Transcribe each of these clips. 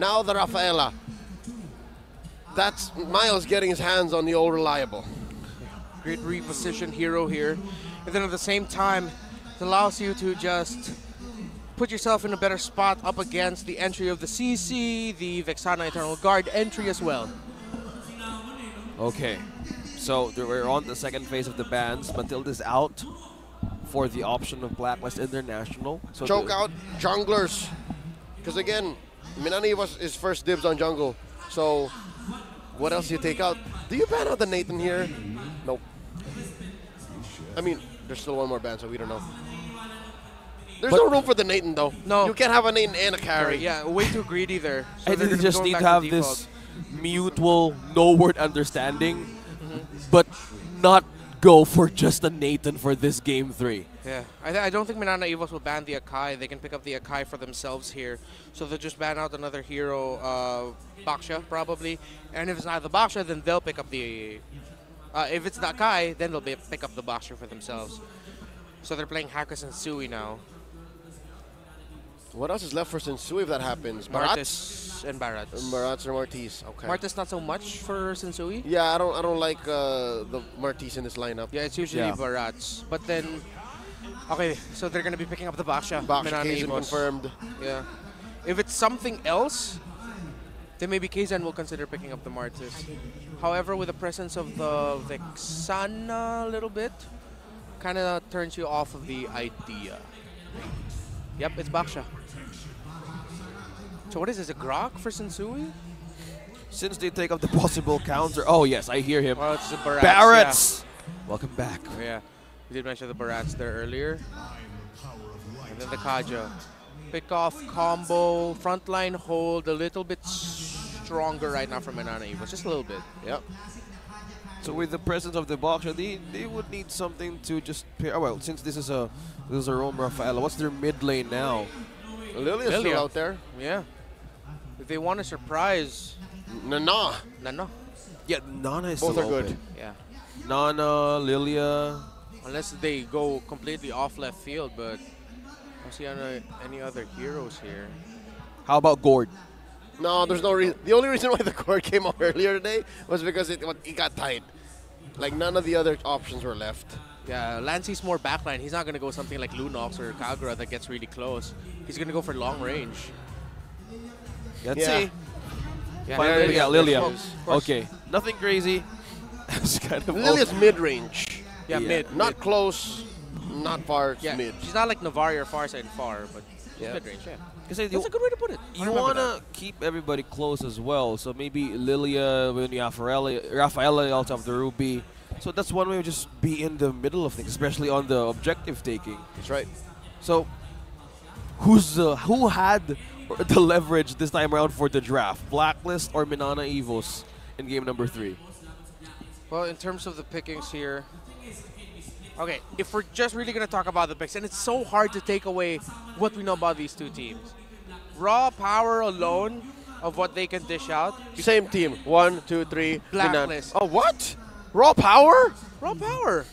Now the Rafaela. That's Miles getting his hands on the old reliable. Great repositioned hero here. And then at the same time, it allows you to just put yourself in a better spot up against the entry of the CC, the Vexana Eternal Guard entry as well. Okay, so we're on the second phase of the bans. Matilda's out for the option of Blacklist International. So choke out junglers. Because again, Minana was his first dibs on jungle. So what else do you take out? Do you ban out the Nathan here? Nope. I mean, there's still one more ban, so we don't know. There's no room for the Nathan, though. No. You can't have a Nathan and a carry. Yeah, way too greedy there. So I think they just need to have this mutual no-word understanding, but not go for just a Nathan for this game 3. Yeah, I don't think Minana Evos will ban the Akai. They can pick up the Akai for themselves here. So they'll just ban out another hero, Baksha, probably. And if it's not the Baksha, then they'll pick up the... if it's the Akai, then they'll pick up the Baksha for themselves. So they're playing Hakas and Sui now. What else is left for Sensui if that happens? Martis and Barats. Barats or Martis. Okay. Martis not so much for Sensui. Yeah, I don't like the Martis in this lineup. Yeah, it's usually Barats. But then, okay, so they're gonna be picking up the Baksha. Baksha Kaizen confirmed. Yeah. If it's something else, then maybe Kaizen will consider picking up the Martis. However, with the presence of the Vexana a little bit, kind of turns you off of the idea. Yep, it's Baksha. So what is this, a Grok for Sensui? Since they take up the possible counter. Oh, yes, I hear him. Well, it's the Barats. Barats! Yeah. Welcome back. Oh, yeah, we did mention the Barats there earlier. And then the Kaja. Pick off combo, frontline hold, a little bit stronger right now from Minana Evos, just a little bit. Yep. So with the presence of the Baksha, they would need something to just pair. Oh, well, since this is a Rome Rafaela, what's their mid lane now? Lilia's still out there. Yeah. If they want to surprise Nana. Yeah, Nana is both still are good. open. Yeah. Nana, Lilia. Unless they go completely off left field, but I don't see any other heroes here. How about Gord? No, there's no reason. The only reason why the core came out earlier today was because it got tight. Like, none of the other options were left. Yeah, Lancey's more backline. He's not going to go something like Lunox or Kagura that gets really close. He's going to go for long range. Let's see. Yeah, finally, we got Lilia. Course. Okay, nothing crazy. It's kind of Lilia's mid-range. Yeah, mid. Not close, not far, yeah, mid. She's not like Navari or Farside far, but she's mid-range, yeah. That's a good way to put it. You want to keep everybody close as well. So maybe Lilia, when Rafaela also have the Ruby. So that's one way to just be in the middle of things, especially on the objective taking. That's right. So who had the leverage this time around for the draft? Blacklist or Minana Evos in game number 3? Well, in terms of the pickings here, okay, if we're just really going to talk about the picks, and it's so hard to take away what we know about these two teams. Raw power alone of what they can dish out. Same team. 1, 2, 3. Blacklist. Oh, what? Raw power? Raw power.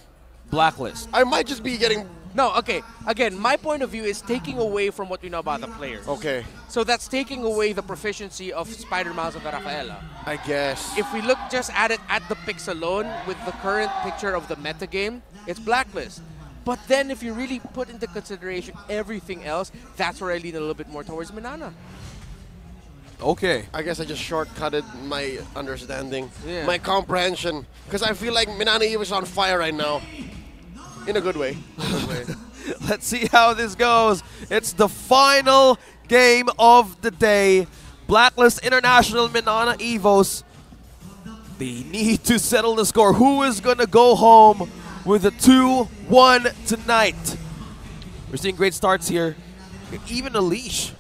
Blacklist. I might just be getting... No, okay. Again, my point of view is taking away from what we know about the players. Okay. So that's taking away the proficiency of Spider Mouse and the Rafaela. I guess. If we look just at it at the picks alone, with the current picture of the meta game, it's Blacklist. But then if you really put into consideration everything else, that's where I lean a little bit more towards Minana. Okay. I guess I just shortcutted my understanding, Yeah. my comprehension, because I feel like Minana Evos is on fire right now. In a good way. Let's see how this goes. It's the final game of the day. Blacklist International Minana Evos. They need to settle the score. Who is going to go home with a 2-1 tonight? We're seeing great starts here. Even a leash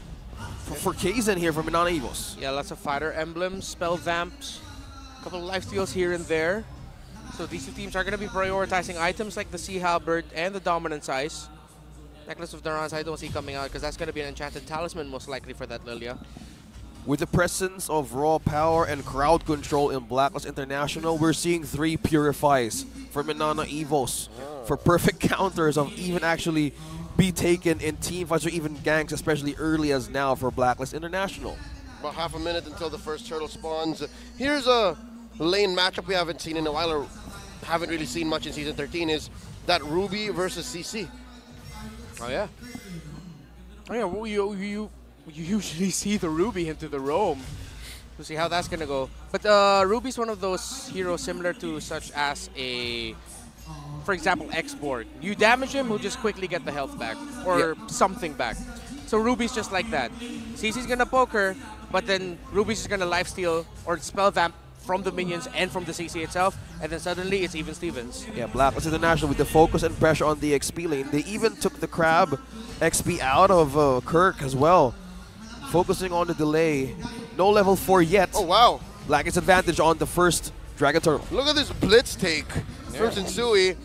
for Kaizen here from Minana Evos. Yeah, lots of fighter emblems, spell vamps, a couple of life steals here and there. So these two teams are going to be prioritizing items like the Sea Halberd and the Dominance Ice. Necklace of Durance I don't see coming out because that's going to be an enchanted talisman most likely for that Lilia. With the presence of raw power and crowd control in Blacklist International, we're seeing 3 purifies for Minana Evos for perfect counters of even actually be taken in team fights or even ganks, especially early as now for Blacklist International. About half a minute until the first turtle spawns. Here's a lane matchup we haven't seen in a while, or haven't really seen much in Season 13, is that Ruby versus CC. Oh, yeah. Oh, yeah, well, you usually see the Ruby into the roam. We'll see how that's going to go. But Ruby's one of those heroes similar to such as a, for example, X-Borg. You damage him, he'll just quickly get the health back or something back. So Ruby's just like that. CC's going to poke her, but then Ruby's just going to lifesteal or spell vamp from the minions and from the CC itself, and then suddenly it's even Stevens. Yeah, Blacklist International with the focus and pressure on the XP lane. They even took the Crab XP out of Kirk as well. Focusing on the delay. No level 4 yet. Oh, wow. Black's advantage on the first Dragon Turtle. Look at this blitz take from Sensui.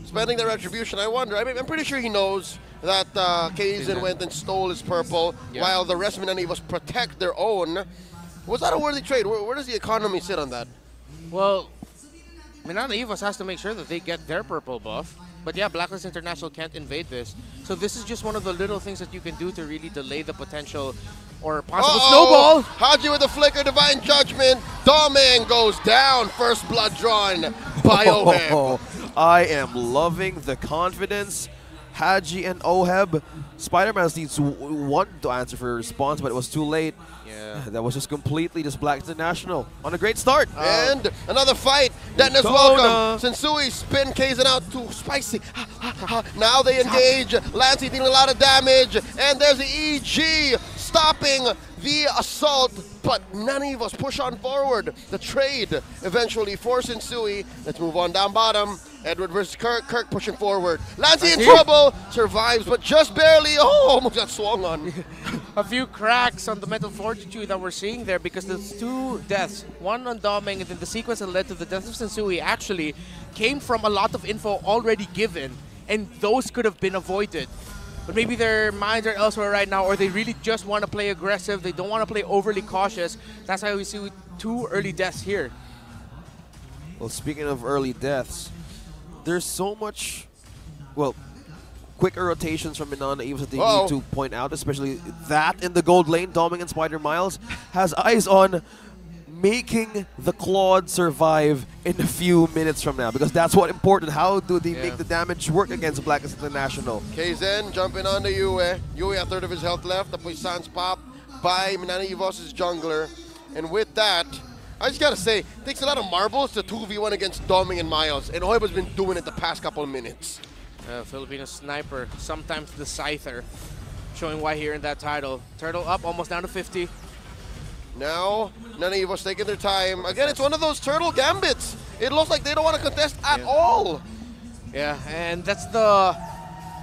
Spending the retribution, I wonder. I mean, I'm pretty sure he knows that Kaizen went and stole his purple, while the rest of Minana Evos protect their own. Was that a worthy trade? Where does the economy sit on that? Well, Minana Evos has to make sure that they get their purple buff. But yeah, Blacklist International can't invade this. So this is just one of the little things that you can do to really delay the potential or possible snowball. Hadji with the flicker, Divine Judgment. Doming goes down. First blood drawn by oheb. I am loving the confidence. Hadji and oheb. Spider-Man needs one to answer for a response, but it was too late. Yeah, that was just completely just Blacklist International on a great start. And another fight. Dennis, welcome. Sensui spin Kaizen out too spicy. Now they engage. Lancey dealing a lot of damage. And there's the EG stopping the assault. But Minana Evos push on forward. The trade eventually for Sensui. Let's move on down bottom. Edward versus Kirk. Kirk pushing forward. Lancey in trouble. Survives, but just barely. Oh, almost got swung on. A few cracks on the Mental Fortitude that we're seeing there because there's 2 deaths. One on Doming, and then the sequence that led to the death of Sensui actually came from a lot of info already given, and those could have been avoided. But maybe their minds are elsewhere right now, or they really just want to play aggressive. They don't want to play overly cautious. That's why we see 2 early deaths here. Well, speaking of early deaths, there's so much, well, quicker rotations from Minana Evos that they need to point out, especially that in the gold lane. Doming and Spider Miles has eyes on making the Claude survive in a few minutes from now, because that's what important. How do they make the damage work against Blacklist International? Kaizen jumping on the Yue. Yue a third of his health left. The Puissance pop by Minana Evos' jungler. And with that, I just gotta say, it takes a lot of marbles to 2v1 against Doming and Miles. And oheb has been doing it the past couple of minutes. Filipino sniper, sometimes the Scyther, showing why here in that title. Turtle up, almost down to 50. Now, Minana Evos taking their time. Again, it's one of those turtle gambits. It looks like they don't want to contest at all. Yeah, and that's the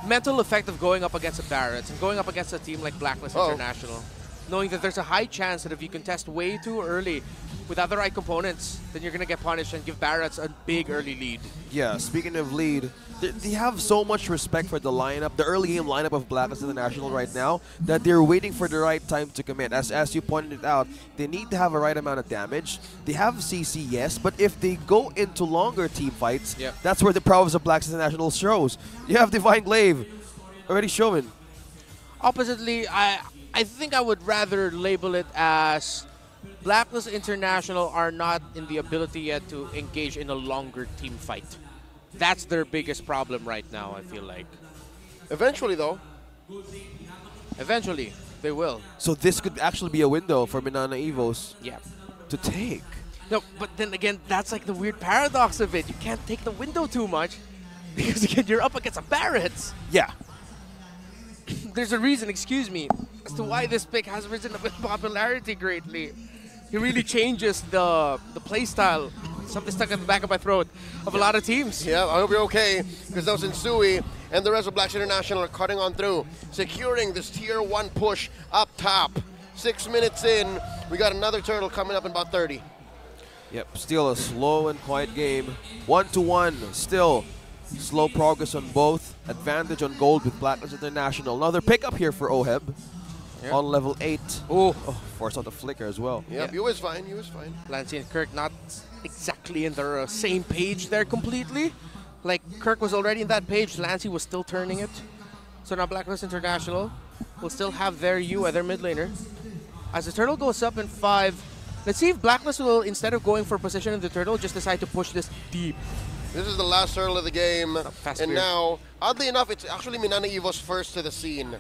mental effect of going up against a Barretts and going up against a team like Blacklist International. Knowing that there's a high chance that if you contest way too early without the right components, then you're going to get punished and give Barretts a big early lead. Yeah, speaking of lead, they have so much respect for the lineup, the early game lineup of Blacklist International right now, that they're waiting for the right time to commit. As you pointed out, they need to have a right amount of damage. They have CC, yes, but if they go into longer team fights, that's where the prowess of Blacklist International shows. You have Divine Glaive already shown. Oppositely, I think I would rather label it as Blacklist International are not in the ability yet to engage in a longer team fight. That's their biggest problem right now, I feel like. Eventually, though. Eventually, they will. So this could actually be a window for Minana Evos to take. No, but then again, that's like the weird paradox of it. You can't take the window too much because, again, you're up against a Barretts. Yeah. There's a reason, excuse me, as to why this pick has risen in popularity greatly. It really changes the playstyle. Something stuck in the back of my throat of a lot of teams. Yeah, I hope you're okay, because now Sensui and the rest of Blacklist International are cutting on through, securing this tier 1 push up top. 6 minutes in, we got another turtle coming up in about 30. Yep, still a slow and quiet game. 1-1, still slow progress on both. Advantage on gold with Blacklist International. Another pickup here for oheb on level 8. Oh, force out the flicker as well. Yep, you was fine, you was fine. Lancey and Kirk not exactly in the same page there completely. Like, Kirk was already in that page, Lancey was still turning it. So now Blacklist International will still have their Yue, their mid laner. As the turtle goes up in 5, let's see if Blacklist will, instead of going for position in the turtle, just decide to push this deep. This is the last turtle of the game, fast and spear. now, oddly enough, it's actually Minana Evos first to the scene.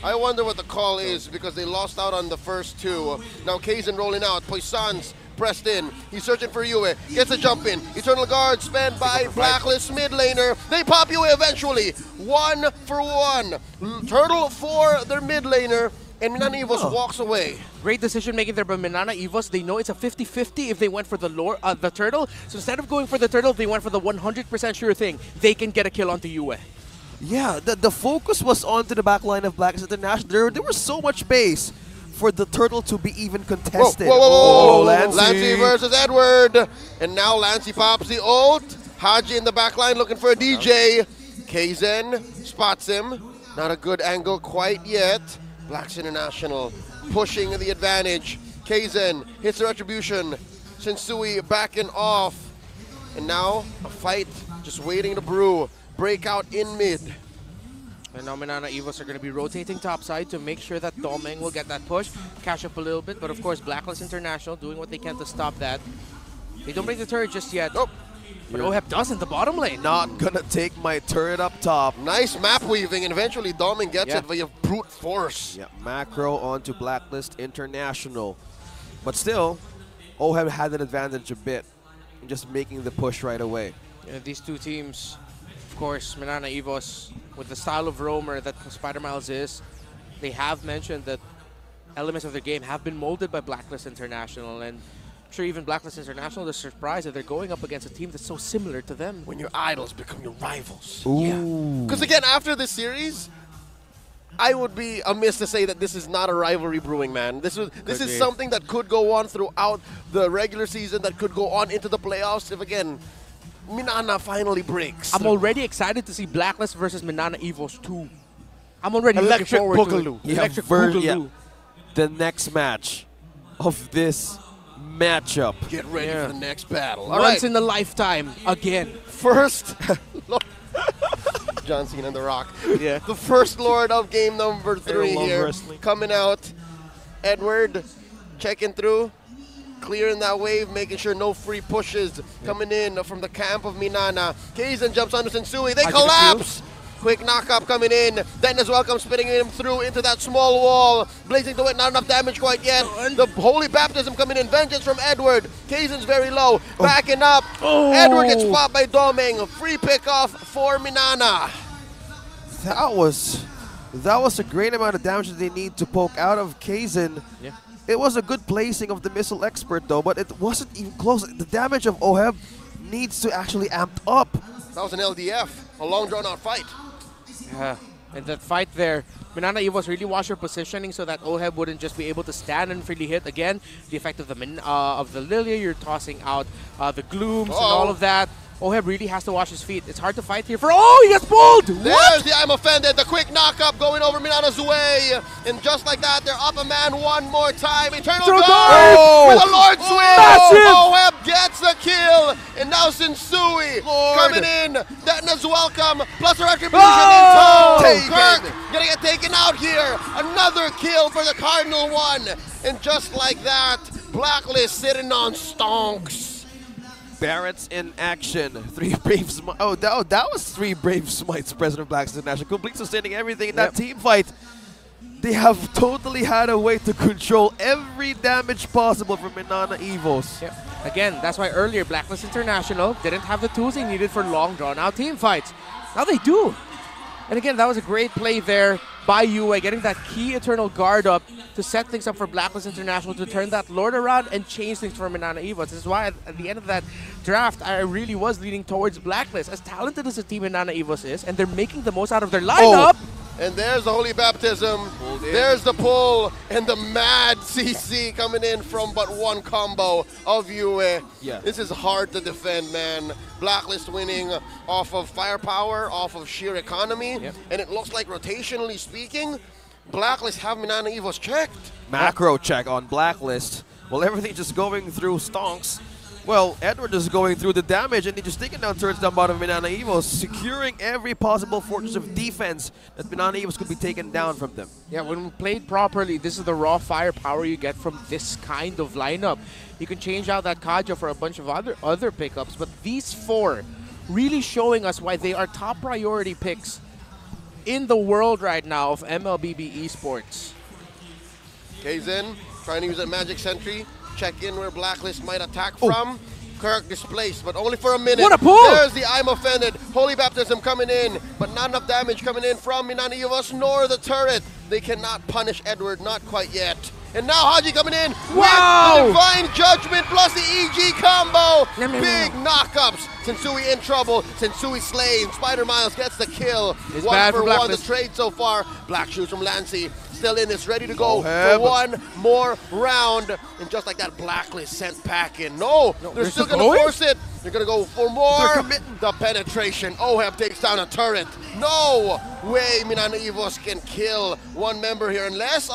I wonder what the call is because they lost out on the first 2. Now Kaizen rolling out, Poisson's pressed in, he's searching for Yue, gets a jump in, Eternal Guard spent by Blacklist mid laner, they pop Yue eventually, 1 for 1. Turtle for their mid laner, and Minana Evos walks away. Great decision making there by Minana Evos. They know it's a 50-50 if they went for the turtle. So instead of going for the turtle, they went for the 100% sure thing. They can get a kill onto Yue. Yeah, the focus was onto the back line of Blacklist International. There was so much base for the turtle to be even contested. Whoa, whoa, whoa, whoa. Lancey. Lancey versus Edward. And now Lancey pops the ult. Hadji in the back line looking for a DJ. Kaizen spots him. Not a good angle quite yet. Blacks International pushing the advantage. Kaizen hits the retribution. Sensui backing off. And now a fight just waiting to brew. Breakout in mid. And now Minana Evos are going to be rotating topside to make sure that Domeng will get that push, catch up a little bit. But of course, Blacklist International doing what they can to stop that. They don't break the turret just yet. Nope. But oheb does in the bottom lane. Not gonna take my turret up top. Nice map weaving, and eventually Domeng gets it via brute force. Yeah, macro onto Blacklist International. But still, oheb had an advantage a bit in just making the push right away. Yeah, these two teams, of course, Minana Evos, with the style of roamer that Spider Miles is, they have mentioned that elements of their game have been molded by Blacklist International. And I'm sure even Blacklist International is surprised that they're going up against a team that's so similar to them. When your idols become your rivals. Ooh. Because again, after this series, I would be amiss to say that this is not a rivalry brewing, man. This is something that could go on throughout the regular season, that could go on into the playoffs if, again, Minana finally breaks. I'm already excited to see Blacklist versus Minana Evos 2. I'm already Electric looking forward Boogaloo. to it. Electric Boogaloo. The next match of this matchup. Get ready for the next battle. All Once right. in a lifetime, again. First, John Cena and The Rock. Yeah. The first Lord of game number 3 love here. wrestling. Coming out. Edward checking through. Clearing that wave, making sure no free pushes coming in from the camp of Minana. Kaizen jumps onto Sensui. They collapse. Quick knock-up coming in. Then as well comes spinning him through into that small wall. Blazing to it, not enough damage quite yet. The Holy Baptism coming in. Vengeance from Edward. Kaizen's very low. Backing up. Edward gets popped by Domeng. Free pick-off for Minana. That was a great amount of damage that they need to poke out of Kaizen. Yeah. It was a good placing of the missile expert though, but it wasn't even close. The damage of oheb needs to actually amp up. That was an LDF. A long drawn-out fight. Yeah. And that fight there, Minana Evos really watched her positioning so that oheb wouldn't just be able to stand and freely hit. Again, the effect of the Lilia, you're tossing out the glooms and all of that. oheb really has to watch his feet. It's hard to fight here for. Oh, he gets pulled! There's the I'm offended. The quick knock-up going over Minana's way. And just like that, they're up a man one more time. Eternal Guard with a Lord Swing. oheb gets the kill. And now Sensui coming in. Detna's welcome. Plus a retribution in tow. Kirk gonna get taken out here. Another kill for the Cardinal one. And just like that, Blacklist sitting on stonks. Barrett's in action. 3 brave smites. Oh, that was 3 brave smites. President of Blacklist International, complete sustaining everything in that team fight. They have totally had a way to control every damage possible from Minana Evos. Yep. Again, that's why earlier Blacklist International didn't have the tools they needed for long drawn-out team fights. Now they do. And again, that was a great play there by Yue, getting that key Eternal Guard up to set things up for Blacklist International to turn that Lord around and change things for Minana Evos. This is why at the end of that draft, I really was leaning towards Blacklist. As talented as the team Minana Evos is, and they're making the most out of their lineup. And there's the Holy Baptism. There's the pull. And the mad CC coming in from but one combo of Yue. Yeah. This is hard to defend, man. Blacklist winning off of firepower, off of sheer economy. And it looks like, rotationally speaking, Blacklist have Minana Evos checked. Macro check on Blacklist. Well, everything just going through stonks. Well, Edward is going through the damage, and he just taking down turrets down bottom of Minana Evos, securing every possible fortress of defense that Minana Evos could be taken down from them. Yeah, when played properly, this is the raw firepower you get from this kind of lineup. You can change out that Kaja for a bunch of other pickups, but these four really showing us why they are top priority picks in the world right now of MLBB eSports. Kaizen trying to use a magic sentry. Check in where Blacklist might attack from. Kirk displaced, but only for a minute. What a pull! There's the I'm offended. Holy Baptism coming in, but not enough damage coming in from Minana Evos nor the turret. They cannot punish Edward, not quite yet. And now Hadji coming in Wow! with the Divine Judgment plus the EG combo. Big knockups. Sensui in trouble. Sensui slain. Spider Miles gets the kill. It's one bad for for one, the Blacklist. trade so far. Black shoes from Lancy. Still in this, ready to go Oheb. for one more round. And just like that, Blacklist sent packing. No, they're still going to force it. They're going to go for more. They're committing. The penetration. Oheb takes down a turret. No way Minana Evos can kill one member here unless,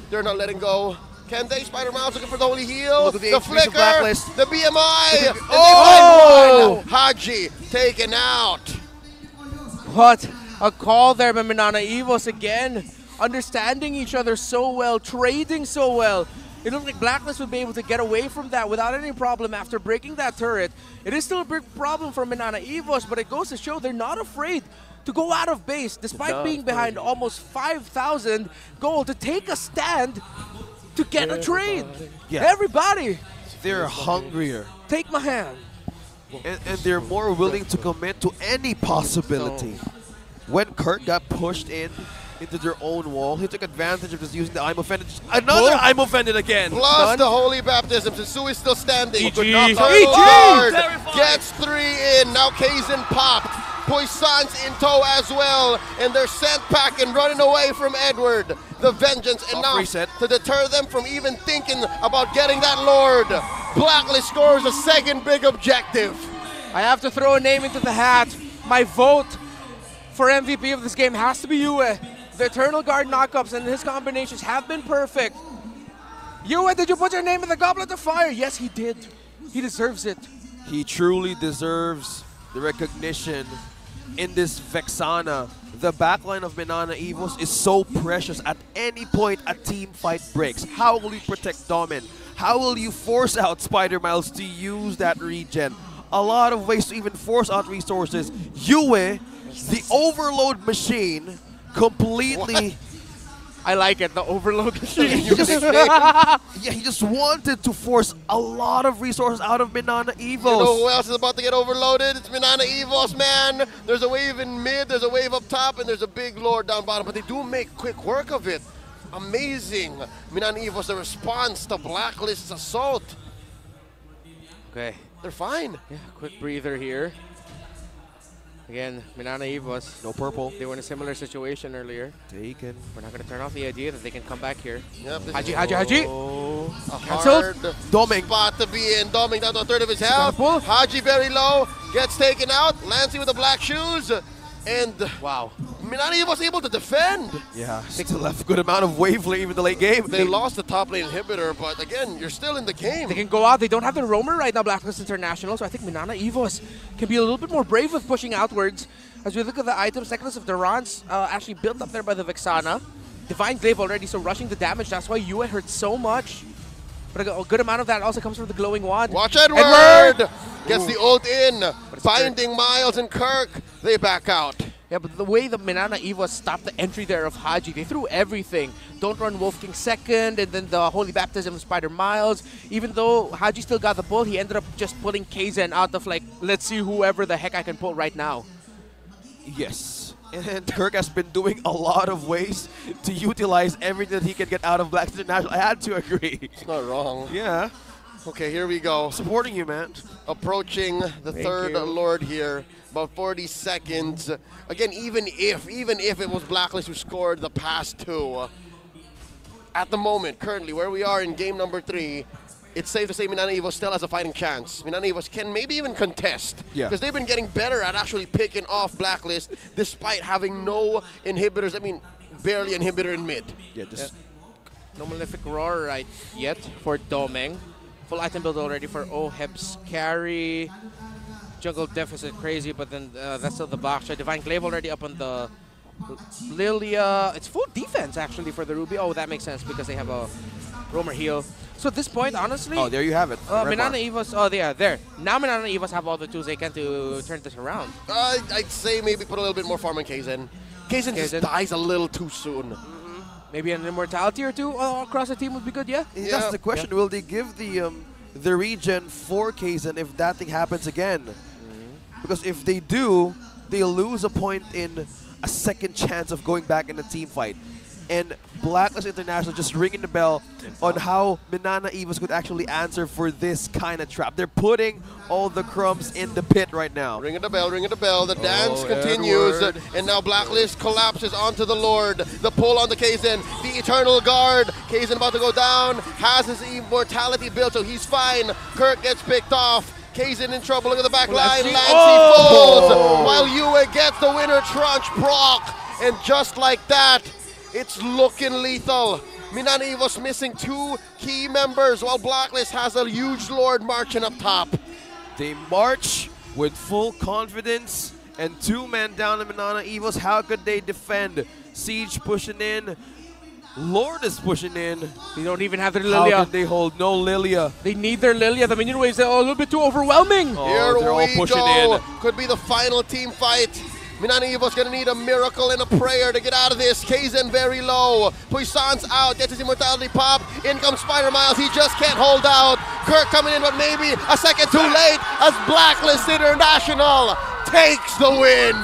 they're not letting go. Can they? Spider Miles looking for the holy heal. Look at the The HP of flicker. Blacklist. The BMI. And they Oh! find one. Hadji taken out. What a call there by Minana Evos again. Understanding each other so well, trading so well. It looked like Blacklist would be able to get away from that without any problem after breaking that turret. It is still a big problem for Minana Evos, but it goes to show they're not afraid to go out of base despite being behind almost 5,000 gold to take a stand to get a trade. Yeah. Everybody, They're hungrier. take my hand. And they're more willing to commit to any possibility. When Kurt got pushed into their own wall, he took advantage of just using the I'm offended. Another I'm offended again. Plus the holy baptism. Sensui still standing. EG. Turtle EG. Lord Terrifying. gets 3 in. Now Kaizen popped. Poisson's in tow as well. And they're sent back and running away from Edward. The vengeance enough reset. to deter them from even thinking about getting that Lord. Blacklist scores a second big objective. I have to throw a name into the hat. My vote for MVP of this game has to be Yue. The Eternal Guard knockups and his combinations have been perfect. Yue, did you put your name in the Goblet of Fire? Yes, he did. He deserves it. He truly deserves the recognition in this Vexana. The backline of Minana Evos is so precious. At any point a team fight breaks, how will you protect Domin? How will you force out Spider Miles to use that regen? A lot of ways to even force out resources. Yue, the overload machine, completely... I like it, the overload machine. he just wanted to force a lot of resources out of Minana Evos. You know who else is about to get overloaded? It's Minana Evos, man. There's a wave in mid, there's a wave up top, and there's a big lord down bottom. But they do make quick work of it. Amazing. Minana Evos, the response to Blacklist's assault. Okay, They're fine. yeah, quick breather here. Again, Minana Evos, No purple. they were in a similar situation earlier. Taken. We're not going to turn off the idea that they can come back here. Yep, this Hadji, is Hadji, Hadji. Oh. a Cancelled. hard Doming. spot to be in. Doming down to a third of his got a health. pull. Hadji very low, gets taken out. Lancy with the black shoes. And Wow. Minana was able to defend. Yeah, still have a good amount of wave lane in the late game. They lost the top lane inhibitor, but again, you're still in the game. They can go out. They don't have the roamer right now, Blacklist International, so I think Minana Evos can be a little bit more brave with pushing outwards. As we look at the items, Necklace of Durance actually built up there by the Vexana. Divine Glaive already, so rushing the damage. That's why Yue hurt so much. But a good amount of that also comes from the glowing wand. Watch Edward! Edward! Gets the ult in. it's Binding Miles and Kirk. They back out. Yeah, but the way the Minana Evos stopped the entry there of Hadji, they threw everything. Don't run Wolf King second, and then the Holy Baptism of Spider Miles. Even though Hadji still got the pull, he ended up just pulling Kaizen out of like, let's see whoever the heck I can pull right now. Yes. And Kirk has been doing a lot of ways to utilize everything that he can get out of Blacklist International. I had to agree. It's not wrong. Yeah. Okay, here we go. Supporting you, man. Approaching the third you. Lord here. About 40 seconds. Again, even if it was Blacklist who scored the past two, at the moment, currently, where we are in game number 3, it's safe to say Minana Evos still has a fighting chance. Minana Evos can maybe even contest. Yeah. Because they've been getting better at actually picking off Blacklist despite having no inhibitors. I mean, barely inhibitor in mid. Yeah, just No Malefic Roar right yet for Domeng. Full item build already for oheb's carry. Jungle deficit crazy, but then that's still the Baksha. Divine Glaive already up on the Lilia. It's full defense actually for the Ruby. Oh, that makes sense because they have a roamer heal. So at this point, honestly... Oh, there you have it. Minana Evos, oh, they are there. Now Minana Evos have all the tools they can to turn this around. I'd say maybe put a little bit more farm on Kaizen. Kaizen just dies a little too soon. Maybe an immortality or two across the team would be good, yeah? That's the question. Will they give the regen for Kaizen if that thing happens again? Because if they do, they'll lose a point in a second chance of going back in the team fight. And Blacklist International just ringing the bell on how Minana Evos could actually answer for this kind of trap. They're putting all the crumbs in the pit right now. Ringing the bell, ringing the bell. The dance continues. And now Blacklist collapses onto the Lord. The pull on the Kaizen. The Eternal Guard. Kaizen about to go down. Has his immortality built, so he's fine. Kirk gets picked off. Kaizen in trouble. Look at the back line. Lancey falls. While Yue gets the winner trunch proc. And just like that, it's looking lethal. Minana Evos missing 2 key members while Blacklist has a huge Lord marching up top. They march with full confidence and 2 men down in Minana Evos. How could they defend? Siege pushing in. Lord is pushing in. They don't even have their Lilia. How can they hold? No Lilia. They need their Lilia. The minion waves are a little bit too overwhelming. Oh, Here they're all pushing go. in. Could be the final team fight. Minana Evos gonna need a miracle and a prayer to get out of this. Kaizen very low. Puissance out, gets his immortality pop. In comes Spider Miles, he just can't hold out. Kirk coming in, but maybe a second too late as Blacklist International takes the win.